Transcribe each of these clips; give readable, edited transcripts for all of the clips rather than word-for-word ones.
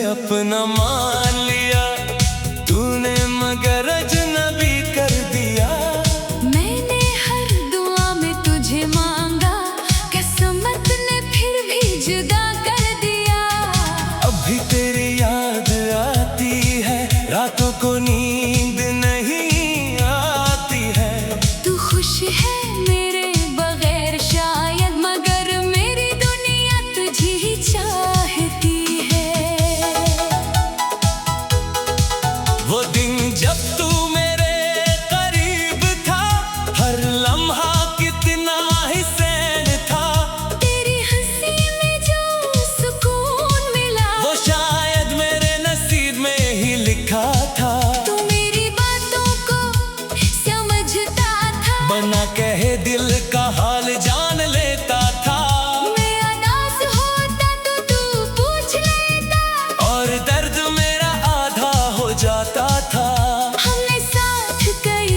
अपना मान लिया तूने, मगर अजनबी कर दिया। मैंने हर दुआ में तुझे मांगा, किस्मत ने फिर भी जुदा कर दिया। अभी तेरी याद आती है, रातों को नींद नहीं आती है। तू खुश है मेरे बगैर शायद, मगर मेरी दुनिया तुझे ही चाहती है। वो दिन जब तू मेरे करीब था, हर लम्हा कितना हसीन था। तेरी हंसी में जो सुकून मिला, वो शायद मेरे नसीब में ही लिखा था। तू मेरी बातों को समझता था, बना कहे दिल का हाल जान लेता था। मैं अनाज होता तो तू पूछ लेता, और दर्द मेरा आधा हो जाता था। हमने साथ कई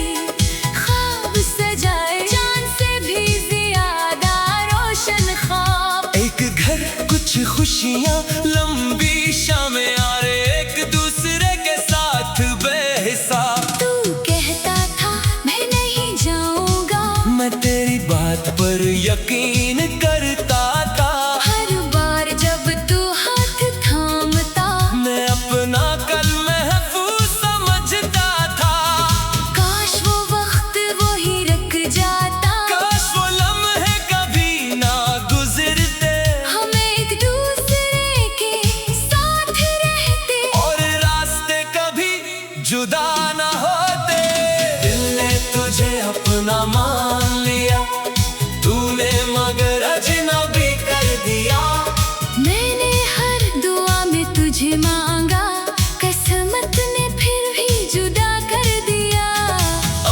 ख्वाब सजाए, चांद से भी ज्यादा रोशन ख्वाब। एक घर, कुछ खुशियाँ, लंबी शामें, यार एक दूसरे के साथ बेहिसाब। तू कहता था मैं नहीं जाऊंगा, मैं तेरी बात पर यकीन करता था। हर बार जब तू हाथ थामता, मैं अपना कल महफूज समझता था। काश वो वक्त वही रुक जाता, काश वो लम्हे कभी ना गुजरते, हम एक दूसरे के साथ रहते। और रास्ते कभी जुदा ना होते। दिल ने तुझे अपना मान लिया तूने, मगर अजनबी कर दिया। मैंने हर दुआ में तुझे मांगा, किस्मत ने फिर भी जुदा कर दिया।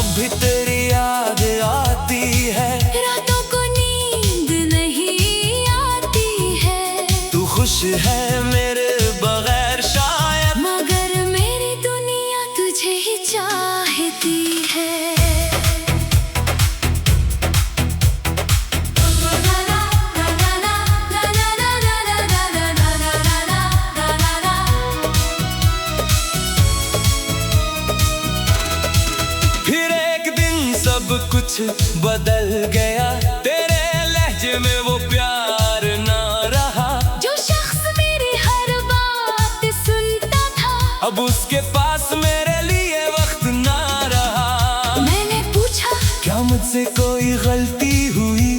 अभी तेरी याद आती है, रातों को नींद नहीं आती है। तू खुश है मेरे बगैर शायद, मगर मेरी दुनिया तुझे ही चाहती है। फिर एक दिन सब कुछ बदल गया, तेरे लहजे में वो प्यार ना रहा। जो शख्स मेरी हर बात सुनता था, अब उसके पास मेरे लिए वक्त ना रहा। मैंने पूछा क्या मुझसे कोई गलती हुई,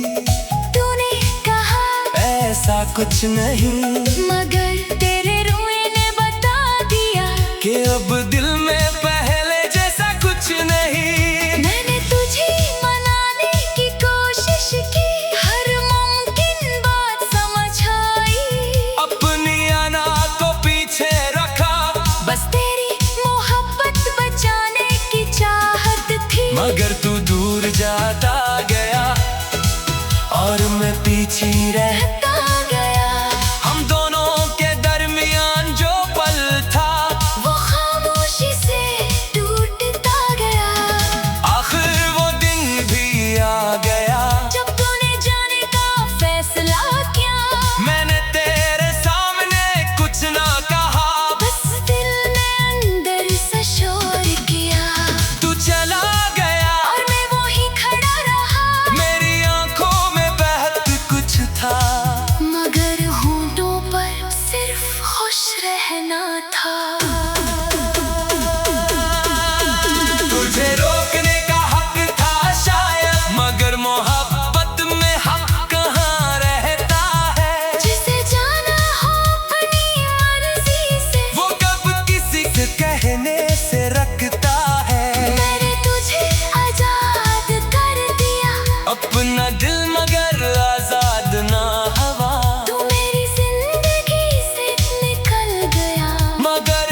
तूने कहा ऐसा कुछ नहीं। मगर तेरे रोए ने बता दिया कि अब दिल में पहले जैसा कुछ नहीं। मैंने तुझे मनाने की कोशिश की, हर मुमकिन बात समझाई। अपनी अना को पीछे रखा, बस तेरी मोहब्बत बचाने की चाहत थी। मगर तू दूर जाता गया और मैं पीछे रह। रहता गया हम दोनों के दरमियान जो पल था, वो खामोशी से टूटता गया। आखिर वो दिन भी आ गया। जब तूने जाने का फैसला किया, मैंने तेरे सामने कुछ ना कहा, बस दिल ने अंदर से शोर किया। तू चला गया और मैं वहीं खड़ा रहा, मेरी आंखों में बहत कुछ था। मगर होंठों पर सिर्फ खुश रहना था। तुझे रोकने का हक था शायद, मगर मोहब्बत में हक कहाँ रहता है। जिसे जाना हो अपनी मर्जी से, वो कब किसी से कहने से रखता है। मैंने तुझे आजाद कर दिया, अपना दिल मगर आजाद ना हवा, तू मेरी जिंदगी से निकल गया। मगर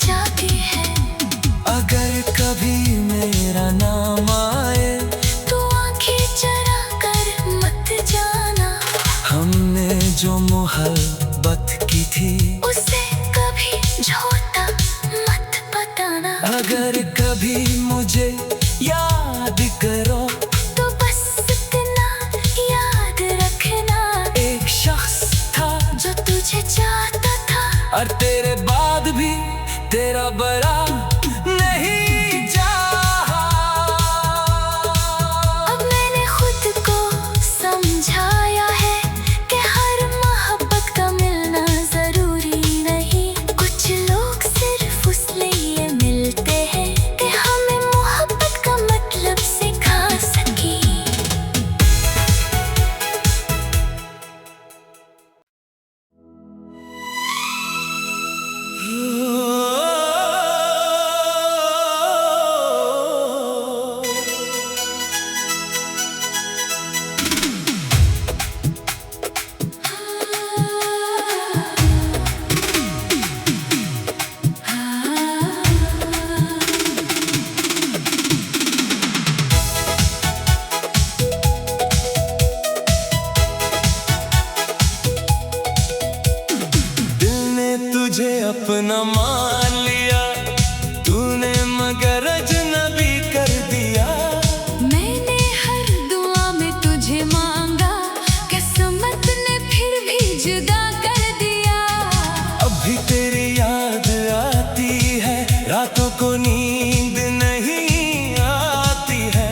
जाती है। अगर कभी मेरा नाम आए तो आंखें चरा कर मत जाना। हमने जो मोहब्बत की थी उसे कभी झूठा मत बताना। अगर कभी मुझे याद करो तो बस इतना याद रखना, एक शख्स था जो तुझे चाहता था और तेरे बाद भी तेरा बड़ा नहीं चाहा। अब मैंने खुद को समझाया है कि हर मोहब्बत का मिलना जरूरी नहीं। कुछ लोग सिर्फ इसलिए मिलते हैं कि हमें मोहब्बत का मतलब सिखा सके। दिल ने तुझे अपना मान लिया, तूने मगर अजनबी कर दिया। मैंने हर दुआ में तुझे मांगा, किस्मत ने फिर भी जुदा कर दिया। अब भी तेरी याद आती है, रातों को नींद नहीं आती है।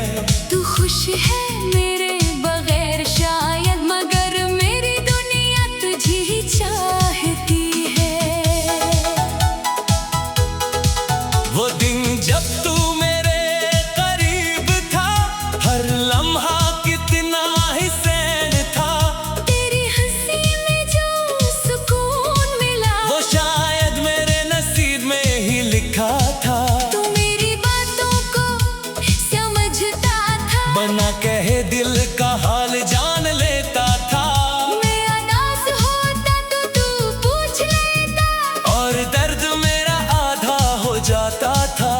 तू खुश है मेरे बगैर शायद, मगर मेरी दुनिया तुझे ही चाहती है। वो दिन जब तू मेरे करीब था, हर लम्हा कितना हसीन था। तेरी हंसी में जो सुकून मिला, वो शायद मेरे नसीब में ही लिखा था। तू मेरी बातों को समझता था, बना कहे दिल का हाल जान लेता था। मैं अनाज होता तो तू पूछ लेता। और दर्द मेरा आधा हो जाता था।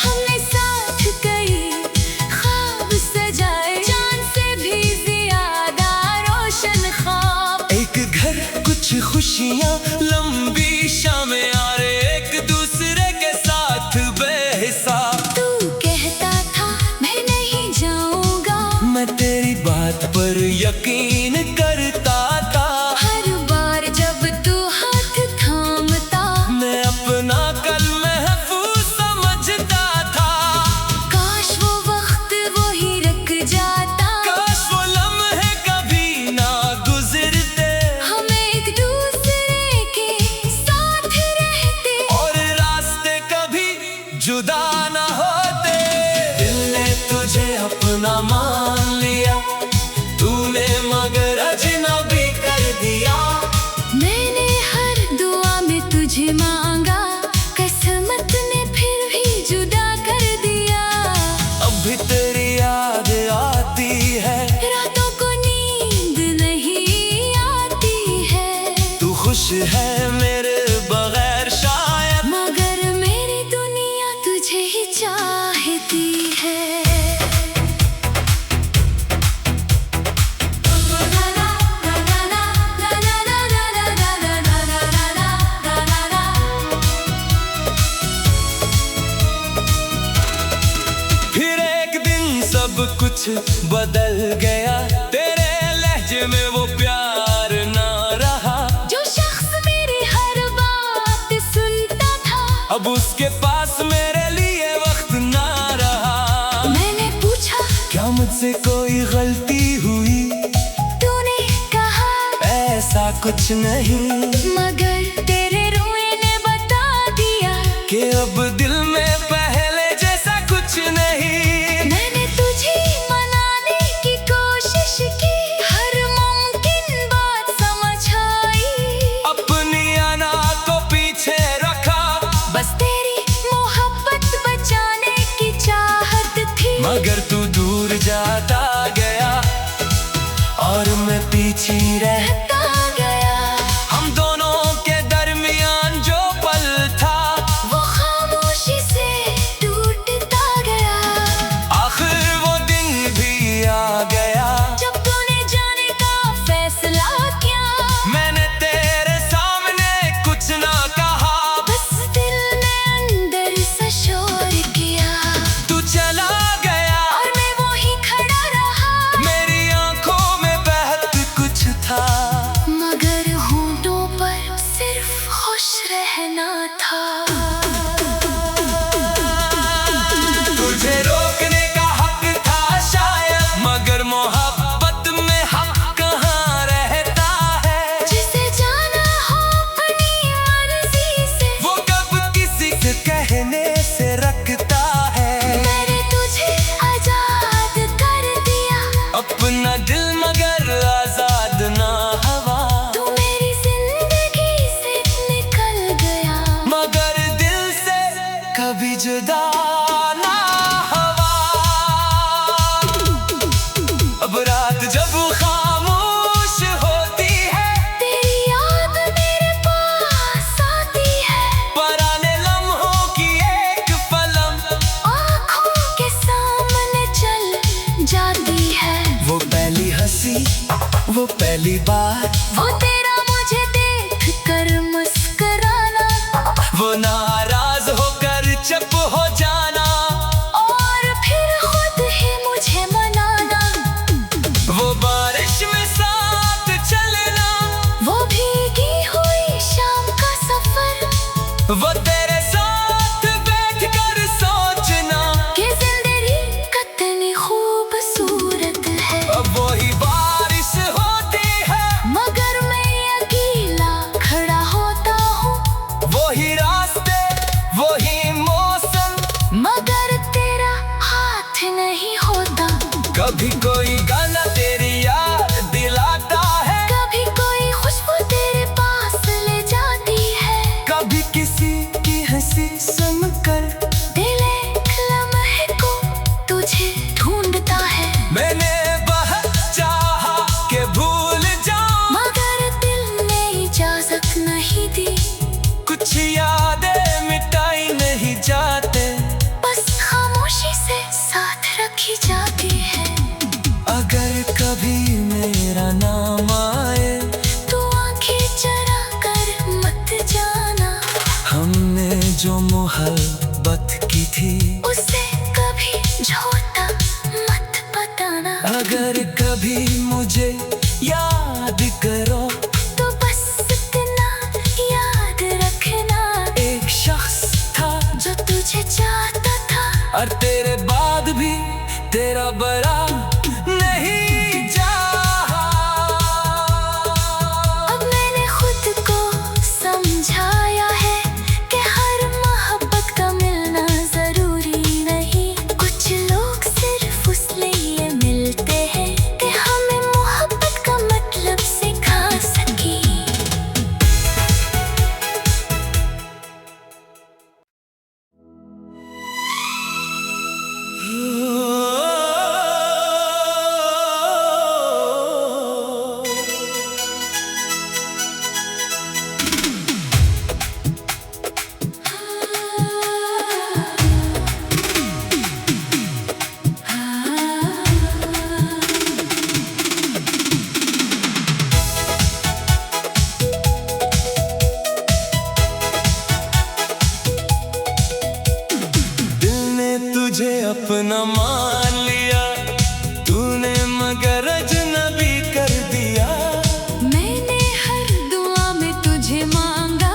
हमने साथ कई ख्वाब सजाए, चांद से भी ज्यादा रोशन ख्वाब। एक घर कुछ खुशियाँ लंबी शामें आ रहे, एक दूसरे के साथ बेहिसाब। तू कहता था मैं नहीं जाऊंगा, मैं तेरी बात पर यकीन करता था। हर बार जब तू हाथ थामता, मैं अपना कल महफूज समझता था। काश वो वक्त वो ही रख जाता। काश वो लम्हे कभी ना गुजरते, हमें एक दूसरे के साथ रहते, और रास्ते कभी जुदा ना होते। दिल ने तुझे अपना मान लिया, तूने मगर अजनबी कर दिया। मैंने हर दुआ में तुझे मांगा, किस्मत ने फिर भी जुदा कर दिया। अब भी तेरी याद आती है, रातों को नींद नहीं आती है। तू खुश है मेरे बगैर शायद, मगर मेरी दुनिया तुझे ही चाहती है। फिर एक दिन सब कुछ बदल गया, तेरे लहजे में वो प्यार ना रहा। जो शख्स मेरी हर बात सुनता था, अब उसके पास मेरे लिए वक्त ना रहा। मैंने पूछा क्या मुझसे कोई गलती हुई, तूने कहा ऐसा कुछ नहीं। मगर तेरे रोए ने बता दिया कि अब दिल में पहले जैसा कुछ नहीं। मैंने तुझे मनाने की कोशिश की, हर मुमकिन बात समझ आई। अपनी अना को पीछे रखा, बस तेरी मोहब्बत बचाने की चाहत थी। मगर तू दूर जाता गया और मैं पीछे रहता गया। हम दोनों के दरमियान जो पल था, वो हंसी वो पहली बार, वो तेरा मुझे देख कर मुस्कुराना, वो नाराज होकर चुप हो जाना, और फिर खुद ही मुझे मनाना, वो बारिश में साथ चलना, वो भीगी हुई शाम का सफर, वो तेरे साथ बैठकर सोचना कि जिंदगी कितनी खूबसूरत है। अब वही बारिश होती है, मगर मैं अकेला खड़ा होता हूँ, वही रास्ते वही मौसम, मगर तेरा हाथ नहीं होता। कभी कोई गाना तेरी याद दिलाता है, कभी कोई खुशबू तेरे पास ले जाती है, कभी किसी की हंसी सुनकर दिल एक लम्हे को तुझे ढूंढता है। मैंने बहुत चाहा कि भूल जाऊं, मगर दिल ने इजाजत नहीं दी, कुछ यादें मिटाई नहीं जाते, बस खामोशी से साथ रखी जाती है। अगर कभी मेरा नाम आए तू आंखें चरा कर मत जाना, हमने जो मोहब्बत की थी, उसे कभी झूठा मत बताना। अगर कभी मुझे याद करो तो बस इतना याद रखना, एक शख्स था जो तुझे चाहता था, और तेरे बाद भी तेरा बड़ा नहीं चाहा। अब मैंने खुद को समझाया है कि हर मोहब्बत का मिलना जरूरी नहीं, कुछ लोग सिर्फ इसलिए मिलते हैं कि हमें मोहब्बत का मतलब सिखा सके। दिल ने तुझे अपना मान लिया, तूने मगर अजनबी कर दिया, मैंने हर दुआ में तुझे मांगा,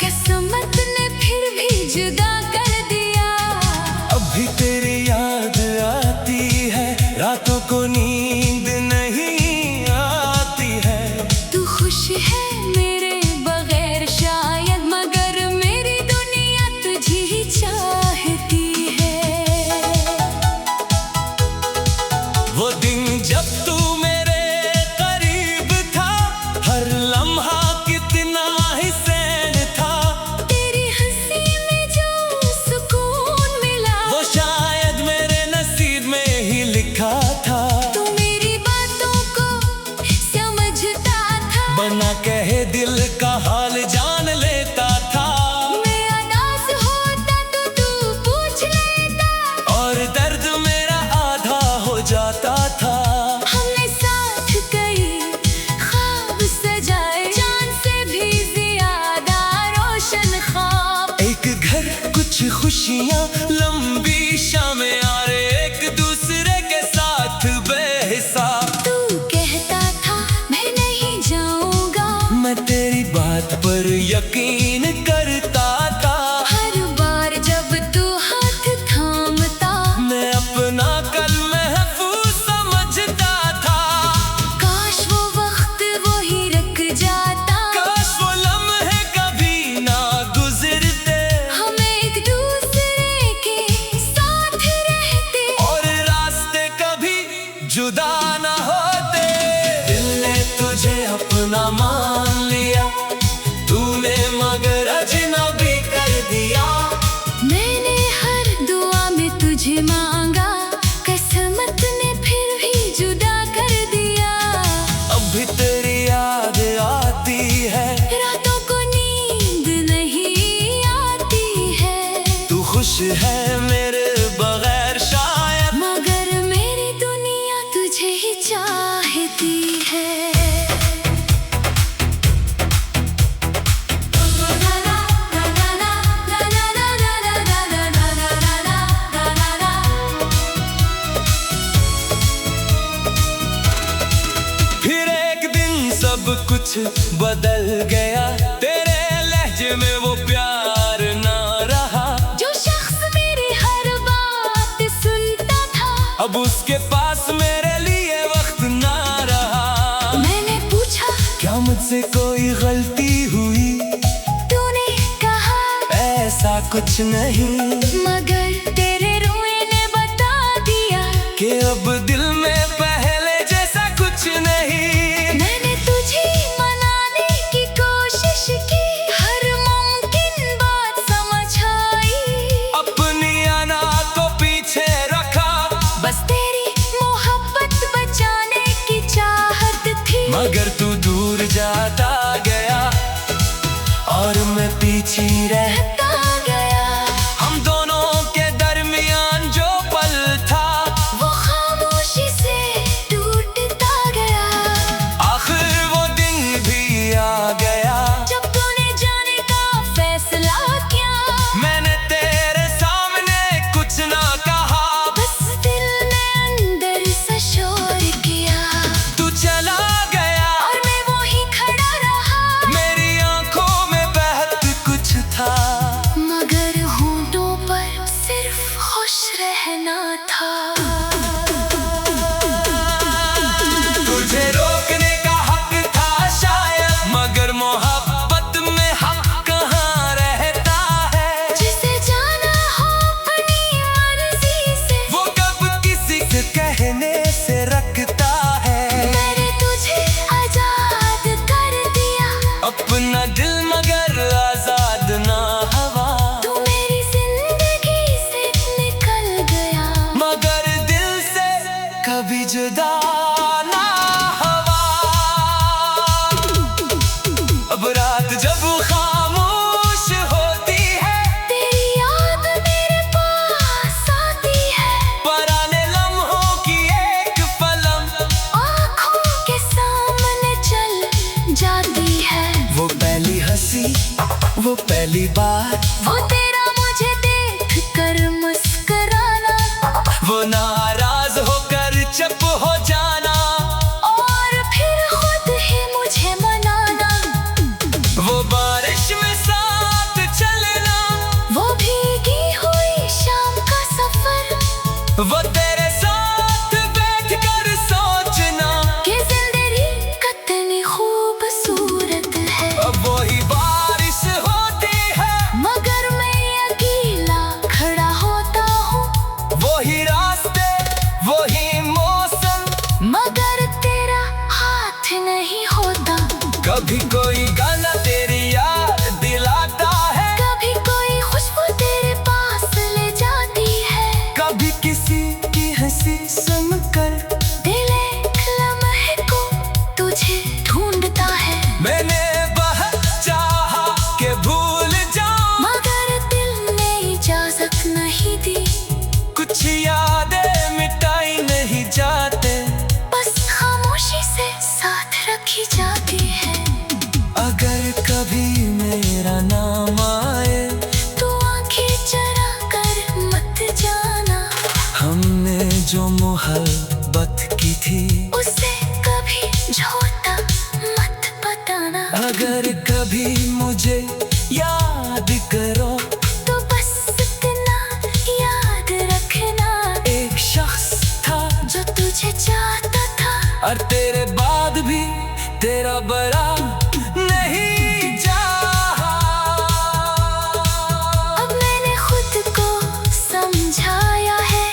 किस्मत ने फिर भी जुदा कर दिया। अभी तेरी याद आती है, रातों को नींद नहीं आती है, तू खुश है मेरे बगैर शायद, मगर मेरी दुनिया तुझे ही चाहती है। वो दिन जब तू मेरे करीब था, हर लम्हा कितना हसीन था, तेरी हंसी में जो सुकून मिला, वो शायद मेरे नसीब में ही लिखा था, तू मेरी बातों को समझता था, बना कहे दिल का हाल जान लेता था, मैं अनाज होता तो तू पूछ लेता, और दर्द मेरा आधा हो जाता था। हमने साथ कई ख्वाब सजाए, चांद से भी ज्यादा रोशन ख्वाब, एक घर कुछ खुशियाँ लंबी शामें आ रे, एक दूसरे के साथ बेहिसाब, तू कहता था मैं नहीं जाऊंगा, मैं तेरी बात पर यकीन करता था, हर बार जब तू हाथ थामता, मैं अपना कल महफूज समझता था, काश वो वक्त वही रख जाता, काश वो लम्हे कभी ना गुजरते, हम एक दूसरे के साथ रहते, और रास्ते कभी जुदा ना होते। दिल ने तुझे अपना मान लिया, तूने मगर अजनबी कर दिया, मैंने हर दुआ में तुझे मांगा, किस्मत ने फिर भी जुदा कर दिया। अभी तेरी याद आती है, रातों को नींद नहीं आती है, तू खुश है मेरे बगैर शायद, मगर मेरी दुनिया तुझे ही चाहती है। फिर एक दिन सब कुछ बदल गया, तेरे लहजे में वो प्यार ना रहा। जो शख्स मेरी हर बात सुनता था, अब उसके पास मेरे लिए वक्त ना रहा। मैंने पूछा क्या मुझसे कोई गलती हुई? तूने कहा ऐसा कुछ नहीं, मगर तेरे रोए ने बता दिया कि अब दिल में पहले जैसा कुछ नहीं। मैंने तुझे मनाने की कोशिश की, हर मुमकिन बात समझाई। अपनी अना को पीछे रखा, बस तेरी मोहब्बत बचाने की चाहत थी। मगर तू दूर जाता गया और मैं पीछे रहता गया। हम दोनों के दरमियान जो पल था, वो खामोशी से टूटता गया। आखिर वो दिन भी आ गया जब तूने जाने का फैसला किया, मैंने तेरे सामने कुछ ना कहा। बस दिल ने अंदर से शोर किया। तू चला गया और मैं वहीं खड़ा रहा, मेरी आंखों में बहत कुछ था, मगर होंठों पर सिर्फ खुश रहना था। तुझे रोकने का हक था शायद, मगर मोहब्बत में हक कहाँ रहता है। जिसे जाना हो अपनी मर्जी से, वो कब किसी से कहने से रखता है। मैंने तुझे आजाद कर दिया, अपना दिल मगर आजाद ना हवा। तू मेरी जिंदगी से निकल गया, मगर दिल से कभी जुदा ना हवा। अब रात जब खामोश होती है, तेरी याद मेरे पास आती है। पुराने लम्हों की एक पलम आँखों के सामने चल जाती है। वो पहली हंसी, वो पहली बार, वो तेरा मुझे देख कर मुस्कुराना, वो नाराज होकर चुप हो जाना, और फिर खुद ही मुझे मनाना। वो बारिश में साथ चलना, वो भीगी हुई शाम का सफर, वो तेरे साथ बैठकर सोचना कि जिंदगी कितनी खूबसूरत है। अब वही बारिश होती है, मगर मैं अकेला खड़ा होता हूँ, वही रास्ते, वही मौसम, मगर तेरा हाथ नहीं होता। कभी कोई गाना तेरी याद दिलाता है, कभी कोई खुशबू तेरे पास ले जाती है, कभी किसी की हंसी सुनकर दिल एक लम्हे को तुझे ढूंढता है। मैंने बहुत चाहा कि भूल जाऊं, मगर दिल ने इजाजत नहीं दी, कुछ यादें मिटाई नहीं जाते, बस खामोशी से साथ रखी जाती है। अगर कभी मेरा नाम आए, तू आंखें चरा कर मत जाना, हमने जो मोहब्बत की थी, उसे कभी झूठा मत बताना। अगर कभी मुझे याद करो, तो बस इतना याद रखना, एक शख्स था जो तुझे चाहता था, और तेरे बाद भी तेरा बड़ा नहीं चाहा। अब मैंने खुद को समझाया है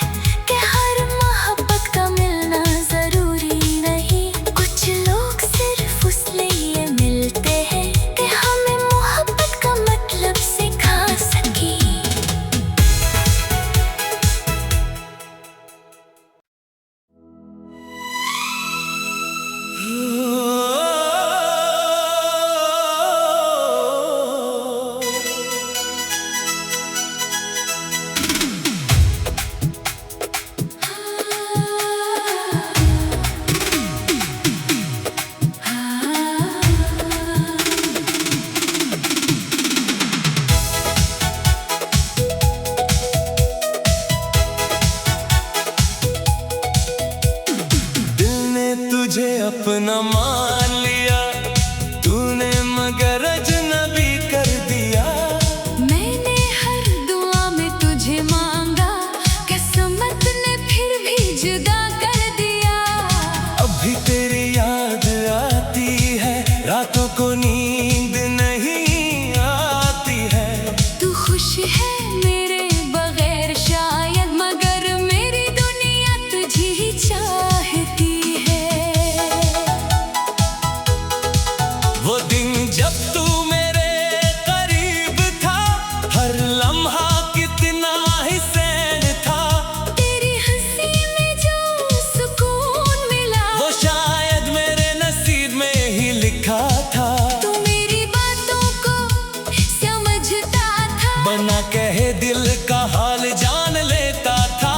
कि हर मोहब्बत का मिलना जरूरी नहीं। कुछ लोग सिर्फ इसलिए मिलते हैं कि हमें मोहब्बत का मतलब सिखा सके। तुझे अपना मान लिया तूने मगर अजनबी कर दिया। मैंने हर दुआ में तुझे मांगा, किस्मत ने फिर भी जुदा कर दिया। अभी तेरी याद आती है, रातों को नींद नहीं आती है। तू खुश है मेरे बगैर शायद, मगर मेरी दुनिया तुझे ही चाहती है। वो दिन जब तू मेरे करीब था, हर लम्हा कितना हिस्सेन था। तेरी हंसी में जो सुकून मिला, वो शायद मेरे नसीब में ही लिखा था। तू मेरी बातों को समझता था, बना कहे दिल का हाल जान लेता था।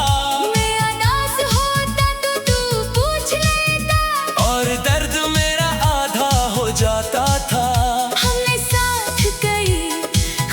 मैं अनाज होता तो तू पूछ लेता, और दर्द मेरा आधा हो जाता था। हमने साथ कई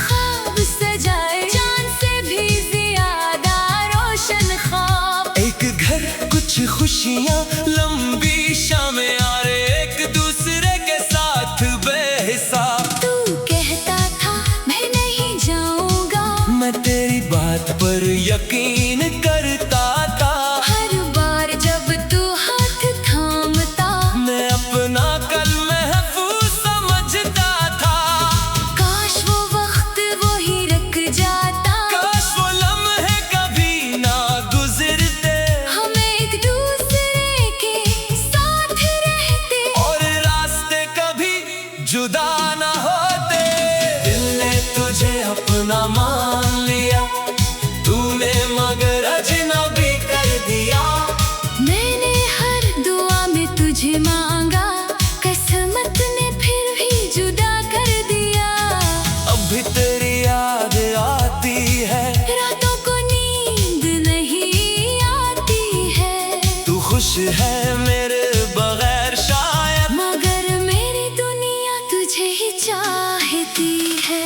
ख्वाब सजाए, चांद से भी ज्यादा रोशन ख्वाब। एक घर कुछ खुशियाँ लंबी शामें यारे, एक दूसरे के साथ बेहिसाब। तू कहता था मैं नहीं जाऊंगा, मैं तेरी बात पर यकीन करता था। हर बार जब तू हाथ थामता, मैं अपना कल महफूज समझता था। काश वो वक्त वो ही रख जाता, काश वो लम्हे कभी ना गुजरते, हम एक दूसरे के साथ रहते। और रास्ते कभी जुदा ना होते। दिल ने तुझे अपना मान लिया तूने मगर अजनबी कर दिया। मैंने हर दुआ में तुझे मांगा, किस्मत ने फिर भी जुदा कर दिया। अभी तेरी याद आती है, रातों को नींद नहीं आती है। तू खुश है मेरे बगैर शायद, मगर मेरी दुनिया तुझे ही चाहती है।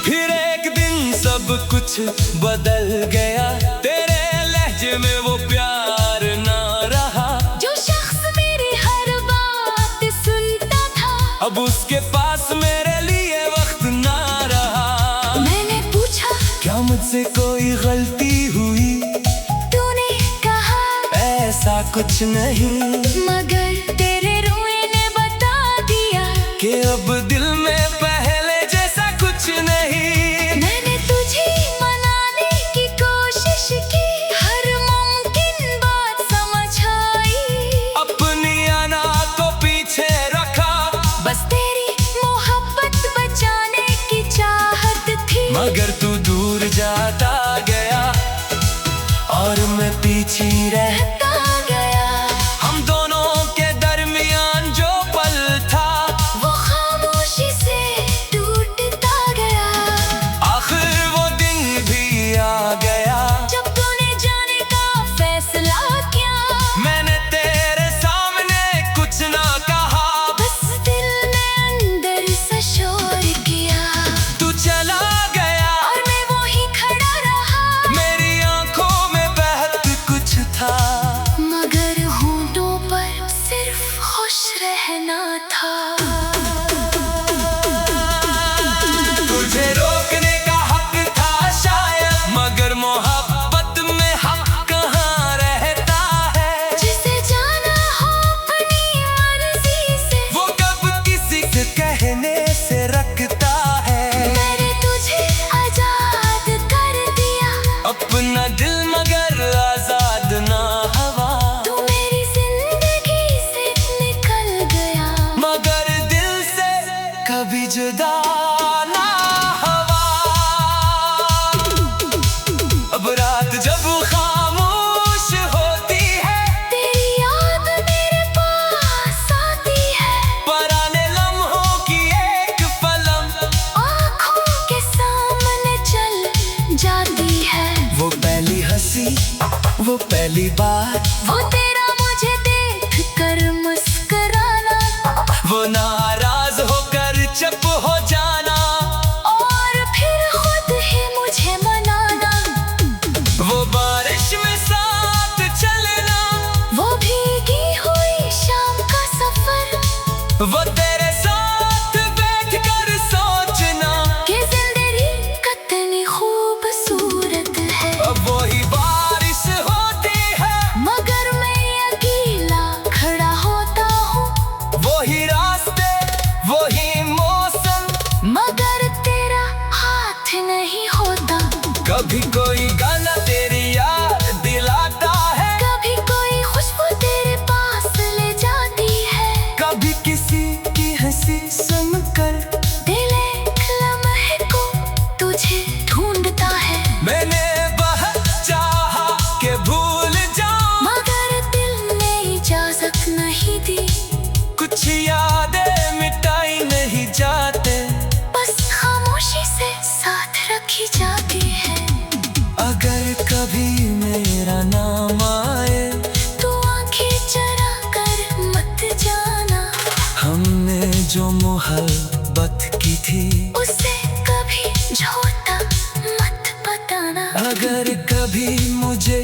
फिर एक दिन सब कुछ बदल गया, तेरे लहजे में वो प्यार ना रहा। जो शख्स मेरी हर बात सुनता था, अब उसके पास मेरे लिए वक्त ना रहा। मैंने पूछा क्या मुझसे कोई गलती हुई, तूने कहा ऐसा कुछ नहीं। मगर तेरे रोए ने बता दिया कि अब दिल में पहले जैसा कुछ नहीं। मैंने तुझे मनाने की कोशिश की, हर मुमकिन बात समझाई। अपनी अना को पीछे रखा, बस तेरी मोहब्बत बचाने की चाहत थी। मगर तू दूर जाता गया और मैं पीछे रह। रहता गया हम दोनों के दरमियान जो पल था, वो खामोशी से टूटता गया। आखिर वो दिन भी आ गया। जब तूने जाने का फैसला किया, मैंने तेरे सामने कुछ ना कहा, बस दिल ने अंदर से शोर किया। तू चला गया और मैं वहीं खड़ा रहा, मेरी आंखों में बहत कुछ था। मगर होंठों पर सिर्फ खुश रहना था। तुझे रोकने का हक था शायद, मगर मोहब्बत में हक कहाँ रहता है। जिसे जाना हो अपनी मर्जी से, वो कब किसी से कहने से रखता है। मैंने तुझे आजाद कर दिया, अपना दिल मगर आजाद ना हवा। तू मेरी जिंदगी से निकल गया, मगर दिल से कभी जुदा ना हवा। अब रात जब खामोश होती है, तेरी याद मेरे पास आती है। पुराने लम्हों की एक पलम आँखों के सामने चल जाती है। वो पहली हंसी, वो पहली बार, वो तेरा मुझे देख कर मुस्कुराना वो तेरे साथ बैठ कर सोचना कि जिंदगी कितनी खूबसूरत है। अब वही बारिश होती है मगर मैं अकेला खड़ा होता हूँ, वही रास्ते वही मौसम मगर तेरा हाथ नहीं होता। कभी कोई गाना तेरी याद दिलाता है, कभी कोई खुशबू तेरे पास ले जाती है, कभी किसी की हंसी सुनकर दिल एक लम्हे को तुझे ढूंढता है। मैंने बहुत चाहा कि भूल जाऊं, मगर दिल ने इजाजत नहीं दी, कुछ यादें मिटाई नहीं जाते, बस खामोशी से साथ रखी जाती है। अगर कभी मेरा नाम आए तू आंखें चरा कर मत जाना, हमने जो मोहब्बत की थी उसे कभी झूठा मत बताना। अगर कभी मुझे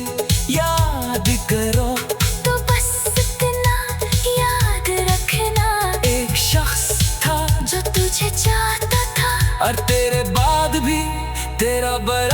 याद करो तो बस इतना याद रखना, एक शख्स था जो तुझे चाहता था और तेरे बाद भी तेरा बड़ा